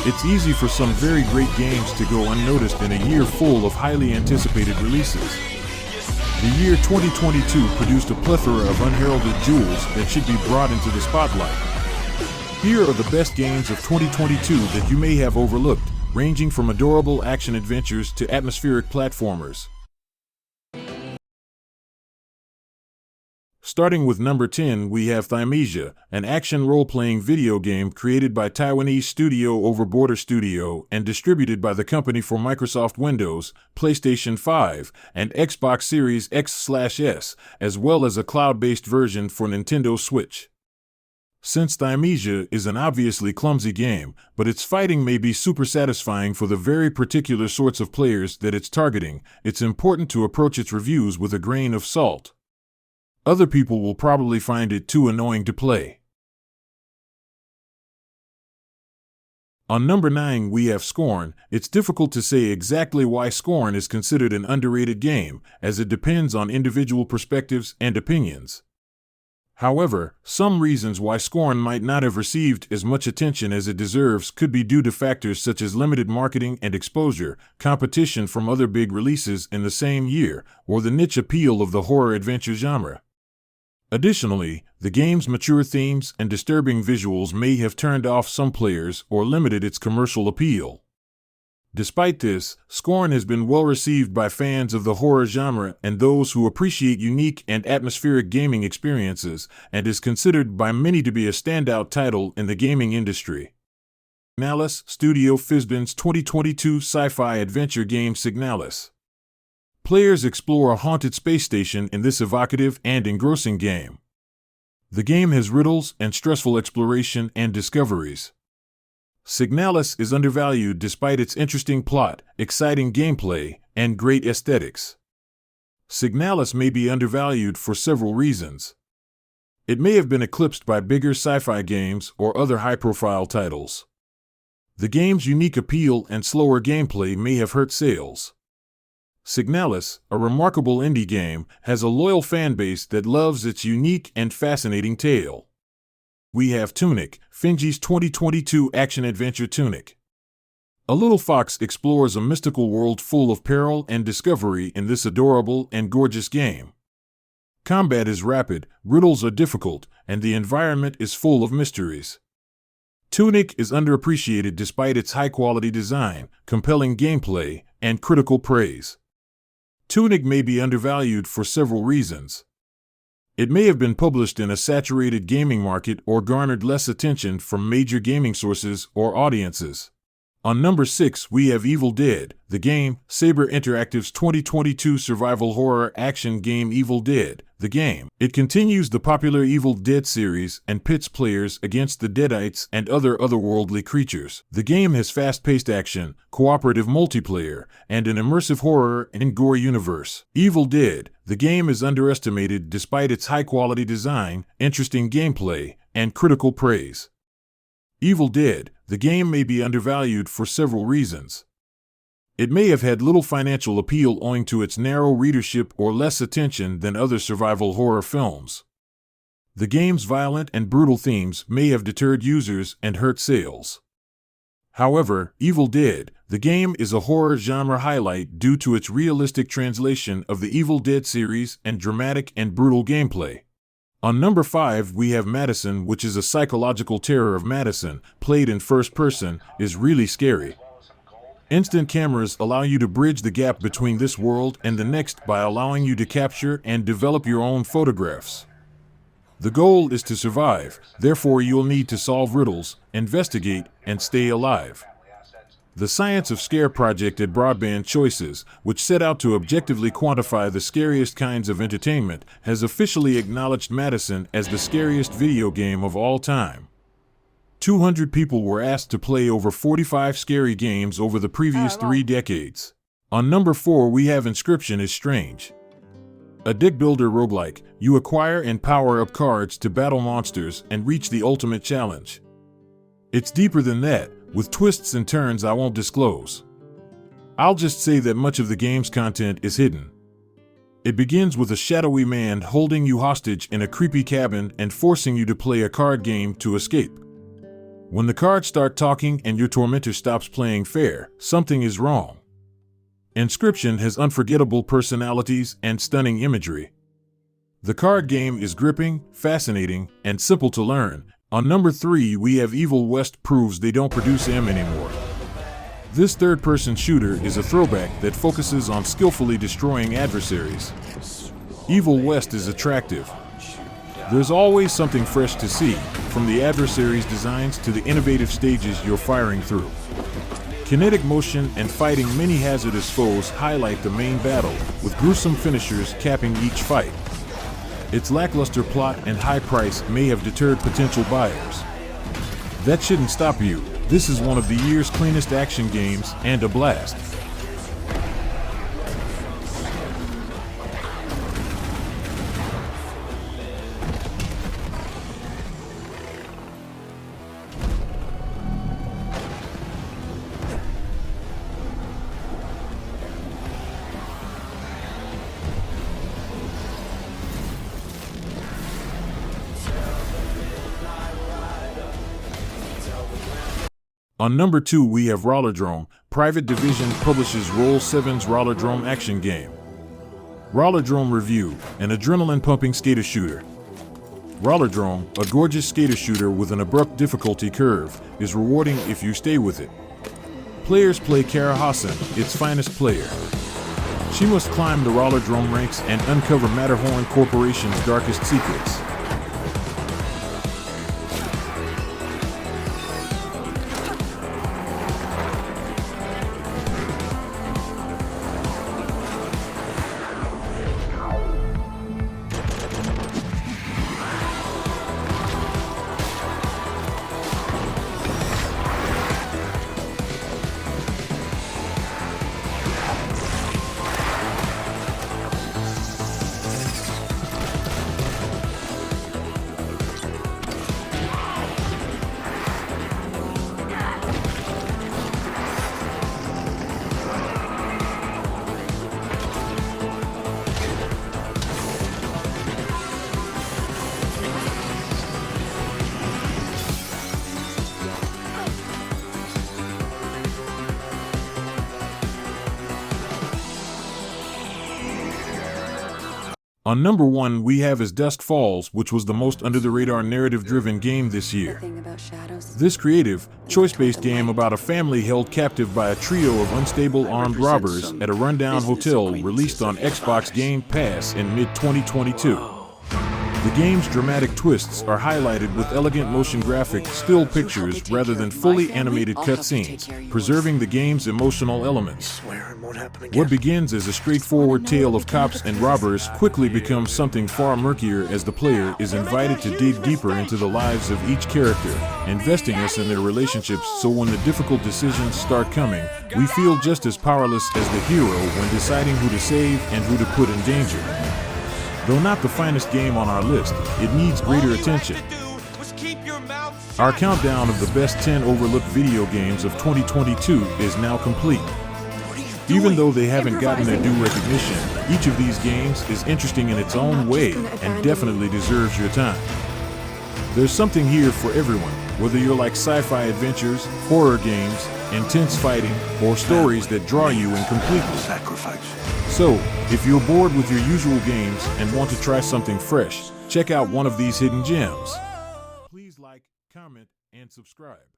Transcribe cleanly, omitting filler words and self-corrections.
It's easy for some very great games to go unnoticed in a year full of highly anticipated releases. The year 2022 produced a plethora of unheralded jewels that should be brought into the spotlight. Here are the best games of 2022 that you may have overlooked, ranging from adorable action adventures to atmospheric platformers. Starting with number 10, we have Thymesia, an action role-playing video game created by Taiwanese studio Over Border Studio and distributed by the company for Microsoft Windows, PlayStation 5, and Xbox Series X/S, as well as a cloud-based version for Nintendo Switch. Since Thymesia is an obviously clumsy game, but its fighting may be super satisfying for the very particular sorts of players that it's targeting, it's important to approach its reviews with a grain of salt. Other people will probably find it too annoying to play. On number 9, we have Scorn. It's difficult to say exactly why Scorn is considered an underrated game, as it depends on individual perspectives and opinions. However, some reasons why Scorn might not have received as much attention as it deserves could be due to factors such as limited marketing and exposure, competition from other big releases in the same year, or the niche appeal of the horror-adventure genre. Additionally, the game's mature themes and disturbing visuals may have turned off some players or limited its commercial appeal. Despite this, Scorn has been well received by fans of the horror genre and those who appreciate unique and atmospheric gaming experiences, and is considered by many to be a standout title in the gaming industry. Signalis, Studio Fizban's 2022 sci-fi adventure game Signalis. Players explore a haunted space station in this evocative and engrossing game. The game has riddles and stressful exploration and discoveries. Signalis is undervalued despite its interesting plot, exciting gameplay, and great aesthetics. Signalis may be undervalued for several reasons. It may have been eclipsed by bigger sci-fi games or other high-profile titles. The game's unique appeal and slower gameplay may have hurt sales. Signalis, a remarkable indie game, has a loyal fanbase that loves its unique and fascinating tale. We have Tunic, Finji's 2022 action-adventure Tunic. A little fox explores a mystical world full of peril and discovery in this adorable and gorgeous game. Combat is rapid, riddles are difficult, and the environment is full of mysteries. Tunic is underappreciated despite its high-quality design, compelling gameplay, and critical praise. Tunic may be undervalued for several reasons. It may have been published in a saturated gaming market or garnered less attention from major gaming sources or audiences. On number 6, we have Evil Dead, the game, Saber Interactive's 2022 survival horror action game Evil Dead, the game. It continues the popular Evil Dead series and pits players against the Deadites and other otherworldly creatures. The game has fast-paced action, cooperative multiplayer, and an immersive horror and gore universe. Evil Dead, the game is underestimated despite its high-quality design, interesting gameplay, and critical praise. Evil Dead, the game may be undervalued for several reasons. It may have had little financial appeal owing to its narrow readership or less attention than other survival horror films. The game's violent and brutal themes may have deterred users and hurt sales. However, Evil Dead, the game is a horror genre highlight due to its realistic translation of the Evil Dead series and dramatic and brutal gameplay. On number 5, we have Madison, which is a psychological terror of Madison, played in first person, is really scary. Instant cameras allow you to bridge the gap between this world and the next by allowing you to capture and develop your own photographs. The goal is to survive, therefore you'll need to solve riddles, investigate, and stay alive. The Science of Scare project at Broadband Choices, which set out to objectively quantify the scariest kinds of entertainment, has officially acknowledged Madison as the scariest video game of all time. 200 people were asked to play over 45 scary games over the previous 3 decades. On number 4, we have Inscription is Strange. A deck builder roguelike, you acquire and power up cards to battle monsters and reach the ultimate challenge. It's deeper than that, with twists and turns I won't disclose. I'll just say that much of the game's content is hidden. It begins with a shadowy man holding you hostage in a creepy cabin and forcing you to play a card game to escape. When the cards start talking and your tormentor stops playing fair, something is wrong. Inscription has unforgettable personalities and stunning imagery. The card game is gripping, fascinating, and simple to learn. On number 3, we have Evil West proves they don't produce M anymore. This third-person shooter is a throwback that focuses on skillfully destroying adversaries. Evil West is attractive. There's always something fresh to see, from the adversary's designs to the innovative stages you're firing through. Kinetic motion and fighting many hazardous foes highlight the main battle, with gruesome finishers capping each fight. Its lackluster plot and high price may have deterred potential buyers. That shouldn't stop you. This is one of the year's cleanest action games and a blast. On number 2, we have Rollerdrome. Private Division publishes Roll7's Rollerdrome action game. Rollerdrome Review, an adrenaline-pumping skater shooter. Rollerdrome, a gorgeous skater shooter with an abrupt difficulty curve, is rewarding if you stay with it. Players play Kara Hassan, its finest player. She must climb the Rollerdrome ranks and uncover Matterhorn Corporation's darkest secrets. On number 1, we have As Dusk Falls, which was the most under-the-radar narrative-driven game this year. This creative, choice-based game about a family held captive by a trio of unstable armed robbers at a rundown hotel released on Xbox Game Pass in mid-2022. The game's dramatic twists are highlighted with elegant motion graphic still pictures rather than fully animated cutscenes, preserving the game's emotional elements. What begins as a straightforward tale of cops and robbers quickly becomes something far murkier as the player is invited to dig deeper into the lives of each character, investing us in their relationships so when the difficult decisions start coming, we feel just as powerless as the hero when deciding who to save and who to put in danger. Though not the finest game on our list, it needs greater attention. Our countdown of the best 10 overlooked video games of 2022 is now complete. Even though they haven't gotten their due recognition, each of these games is interesting in its own way and definitely deserves your time. There's something here for everyone, whether you're like sci-fi adventures, horror games, intense fighting, or stories that draw you in completely. So, if you're bored with your usual games and want to try something fresh, check out one of these hidden gems. Please like, comment, and subscribe.